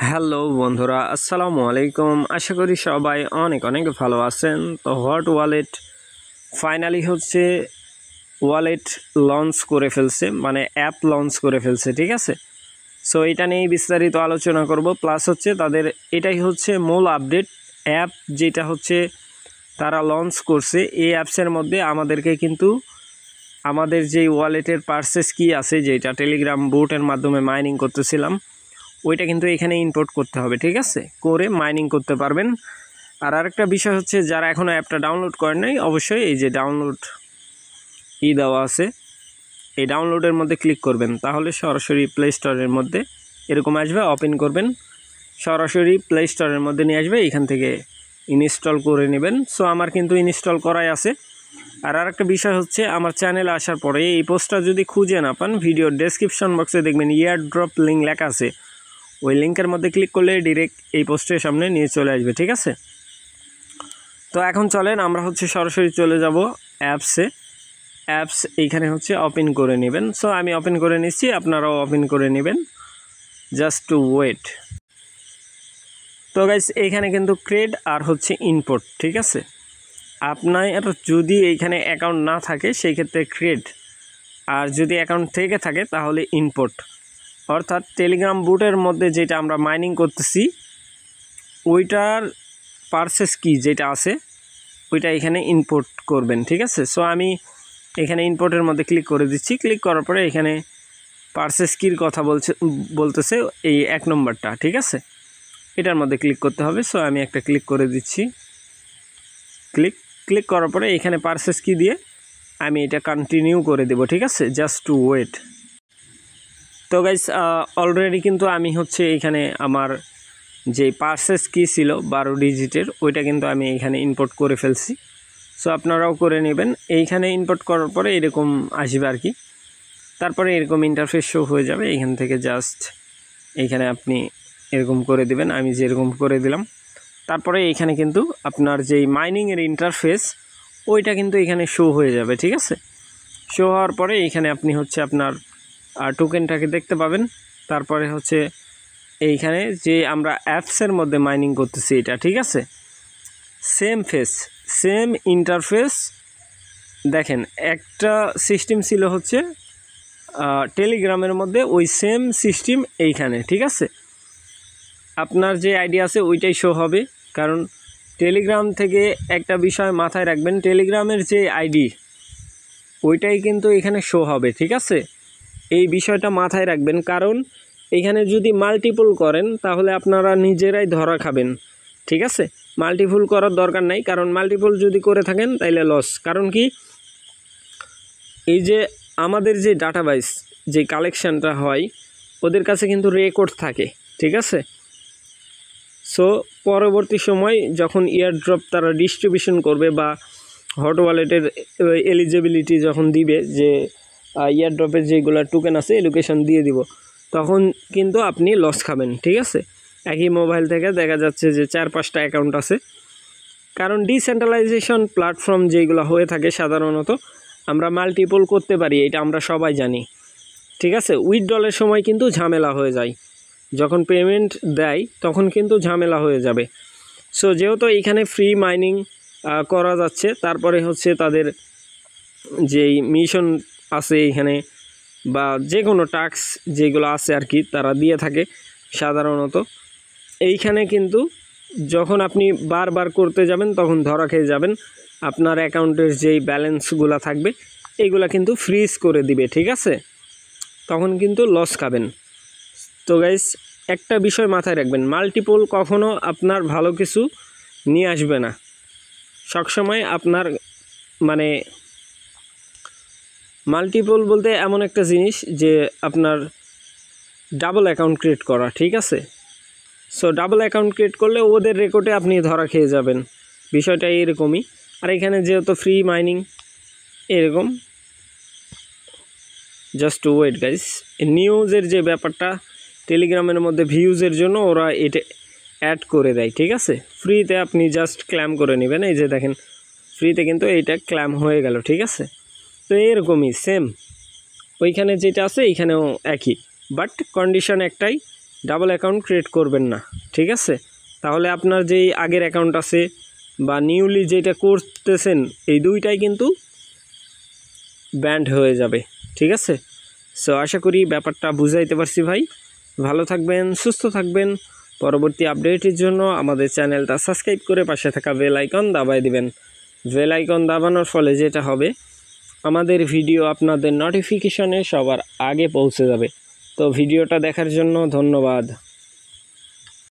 Hello বন্ধুরা, আসসালামু আলাইকুম। আশা করি সবাই অনেক অনেক ভালো আছেন। তো hot wallet finally wallet launch করে ফেলছে, মানে অ্যাপ লঞ্চ করে ফেলছে, ঠিক আছে। সো এটা নিয়েই বিস্তারিত আলোচনা করব। প্লাস তাদের এটাই মূল আপডেট। অ্যাপ যেটা তারা লঞ্চ করছে, এই অ্যাপসের মধ্যে আমাদেরকে কিন্তু আমাদের যেই ওয়ালেটের পারচেস কি আছে, যেটা টেলিগ্রাম বোটের মাধ্যমে মাইনিং করতেছিলাম, ওইটা কিন্তু এখানে ইম্পোর্ট করতে হবে, ঠিক আছে, করে মাইনিং করতে পারবেন। আর আরেকটা বিষয় যারা এখনও অ্যাপটা ডাউনলোড করেন নাই, অবশ্যই এই যে ডাউনলোড দেওয়া আছে, এই ডাউনলোডের মধ্যে ক্লিক করবেন, তাহলে সরাসরি প্লে স্টোরের মধ্যে এরকম আসবে। ওপেন করবেন, সরাসরি প্লে স্টোরের মধ্যে নিয়ে আসবে, এখান থেকে ইনস্টল করে নেবেন। সো আমার কিন্তু ইনস্টল করাই আছে। আর আরেকটা বিষয় আমার চ্যানেলে আসার পরে এই পোস্টটা যদি খুঁজে না পান, ভিডিওর ডেসক্রিপশন বক্সে দেখবেন এয়ারড্রপ লিঙ্ক লেখা আছে, ওই লিঙ্কের মধ্যে ক্লিক করলে ডিরেক্ট এই পোস্টের সামনে নিয়ে চলে আসবে, ঠিক আছে। তো এখন চলেন আমরা সরাসরি চলে যাব অ্যাপসে। অ্যাপস এইখানে ওপেন করে নেবেন। সো আমি ওপেন করে নিচ্ছি, আপনারাও ওপেন করে নেবেন, জাস্ট টু ওয়েট। তো গাইস, এইখানে কিন্তু ক্রেড আর ইনপুট, ঠিক আছে। আপনার যদি এইখানে অ্যাকাউন্ট না থাকে সেই ক্ষেত্রে ক্রেড, আর যদি অ্যাকাউন্ট থেকে থাকে তাহলে ইনপুট। অর্থাৎ টেলিগ্রাম বুটের মধ্যে যেটা আমরা মাইনিং করতেছি, ওইটার পারচেস কি যেটা আছে ওইটা এখানে ইনপুট করবেন, ঠিক আছে। সো আমি এখানে ইনপুটের মধ্যে ক্লিক করে দিচ্ছি। ক্লিক করার পরে এখানে পারচেস কির কথা বলতেছে এই 1 নম্বরটা, ঠিক আছে, এটার মধ্যে ক্লিক করতে হবে। সো আমি একটা ক্লিক করে দিচ্ছি। ক্লিক করার পরে এখানে পারচেস কি দিয়ে আমি এটা কন্টিনিউ করে দেব, ঠিক আছে, জাস্ট টু ওয়েট। তো গাইস, অলরেডি কিন্তু আমি এখানে আমার যে পারচেস কি ছিল 12 ডিজিটের, ওইটা কিন্তু আমি এখানে ইম্পোর্ট করে ফেলছি। সো আপনারাও করে নেবেন। এইখানে ইম্পোর্ট করার পরে এরকম আসবে আর কি। তারপরে এরকম ইন্টারফেস শো হয়ে যাবে। এখান থেকে জাস্ট এইখানে আপনি এরকম করে দিবেন, আমি যেরকম করে দিলাম। তারপরে এইখানে কিন্তু আপনার যেই মাইনিংয়ের ইন্টারফেস, ওইটা কিন্তু এখানে শো হয়ে যাবে, ঠিক আছে। শো হওয়ার পরে এইখানে আপনি আপনার টোকেনটাকে দেখতে পাবেন। তারপরে এইখানে যে আমরা অ্যাপসের মধ্যে মাইনিং করতেছি এটা, ঠিক আছে, সেম ইন্টারফেস। দেখেন, একটা সিস্টেম ছিল টেলিগ্রামের মধ্যে, ওই সেম সিস্টেম এইখানে, ঠিক আছে। আপনার যে আইডি আছে ওইটাই শো হবে, কারণ টেলিগ্রাম থেকে একটা বিষয় মাথায় রাখবেন, টেলিগ্রামের যে আইডি ওইটাই কিন্তু এখানে শো হবে, ঠিক আছে। এই বিষয়টা মাথায় রাখবেন, কারণ এখানে যদি মাল্টিপল করেন তাহলে আপনারা নিজেরাই ধরা খাবেন, ঠিক আছে। মাল্টিপল করার দরকার নাই, কারণ মাল্টিপল যদি করে থাকেন তাইলে লস। কারণ কি, এই যে আমাদের যে ডাটাবেস যে কালেকশানটা হয়, ওদের কাছে কিন্তু রেকর্ড থাকে, ঠিক আছে। সো পরবর্তী সময় যখন ইয়ারড্রপ তারা ডিস্ট্রিবিউশন করবে বা হট ওয়ালেটের এলিজিবিলিটি যখন দিবে, যে ইয়ারড্রপের যেগুলো টোকেন আছে এলোকেশন দিয়ে দিব, তখন কিন্তু আপনি লস খাবেন, ঠিক আছে। একই মোবাইল থেকে দেখা যাচ্ছে যে 4-5টা অ্যাকাউন্ট আছে, কারণ ডিসেন্ট্রালাইজেশন প্ল্যাটফর্ম যেগুলো হয়ে থাকে সাধারণত আমরা মাল্টিপল করতে পারি, এটা আমরা সবাই জানি, ঠিক আছে। উইথড্রলের সময় কিন্তু ঝামেলা হয়ে যায়, যখন পেমেন্ট দেয় তখন কিন্তু ঝামেলা হয়ে যাবে। সো যেহেতু এইখানে ফ্রি মাইনিং করা যাচ্ছে, তারপরে তাদের যেই মিশন আছে এইখানে, বা যে কোনো টাস্ক যেগুলো আছে আর কি, তারা দিয়ে থাকে সাধারণত। এইখানে কিন্তু যখন আপনি বারবার করতে যাবেন তখন ধরা খেয়ে যাবেন, আপনার অ্যাকাউন্টের যেই ব্যালেন্সগুলো থাকবে এইগুলা কিন্তু ফ্রিজ করে দিবে, ঠিক আছে, তখন কিন্তু লস খাবেন। তো গাইস, একটা বিষয় মাথায় রাখবেন, মাল্টিপল কখনো আপনার ভালো কিছু নিয়ে আসবে না। সবসময় আপনার মানে মাল্টিপল বলতে এমন একটা জিনিস যে আপনার ডাবল অ্যাকাউন্ট ক্রিয়েট করা, ঠিক আছে। সো ডাবল অ্যাকাউন্ট ক্রিয়েট করলে ওদের রেকর্ডে আপনি ধরা খেয়ে যাবেন, বিষয়টা এরকমই। আর এখানে যেহেতু ফ্রি মাইনিং এরকম, জাস্ট টু ওয়েট গাইস। নিউজের যে ব্যাপারটা টেলিগ্রামের মধ্যে ভিউজের জন্য ওরা এটা অ্যাড করে দেয়, ঠিক আছে। ফ্রিতে আপনি জাস্ট ক্ল্যাম করে নেবেন, এই যে দেখেন ফ্রিতে কিন্তু এইটা ক্ল্যাম হয়ে গেল, ঠিক আছে। তো এরকমই সেম ওইখানে যেটা আছে এইখানেও একই, বাট কন্ডিশন একটাই, ডাবল অ্যাকাউন্ট ক্রিয়েট করবেন না, ঠিক আছে? তাহলে আপনার যেই আগের অ্যাকাউন্ট আছে বা নিউলি যেটা করতেছেন এই দুইটাই কিন্তু ব্যান্ড হয়ে যাবে, ঠিক আছে? সো আশা করি ব্যাপারটা বুঝাইতে পারছি ভাই। ভালো থাকবেন, সুস্থ থাকবেন। পরবর্তী আপডেটের জন্য আমাদের চ্যানেলটা সাবস্ক্রাইব করে পাশে থাকা বেল আইকন দাবাই দিবেন। বেল আইকন দাবানোর ফলে যেটা হবে, আমাদের ভিডিও আপনাদের নোটিফিকেশনে সবার আগে পৌঁছে যাবে। তো ভিডিওটা দেখার জন্য ধন্যবাদ।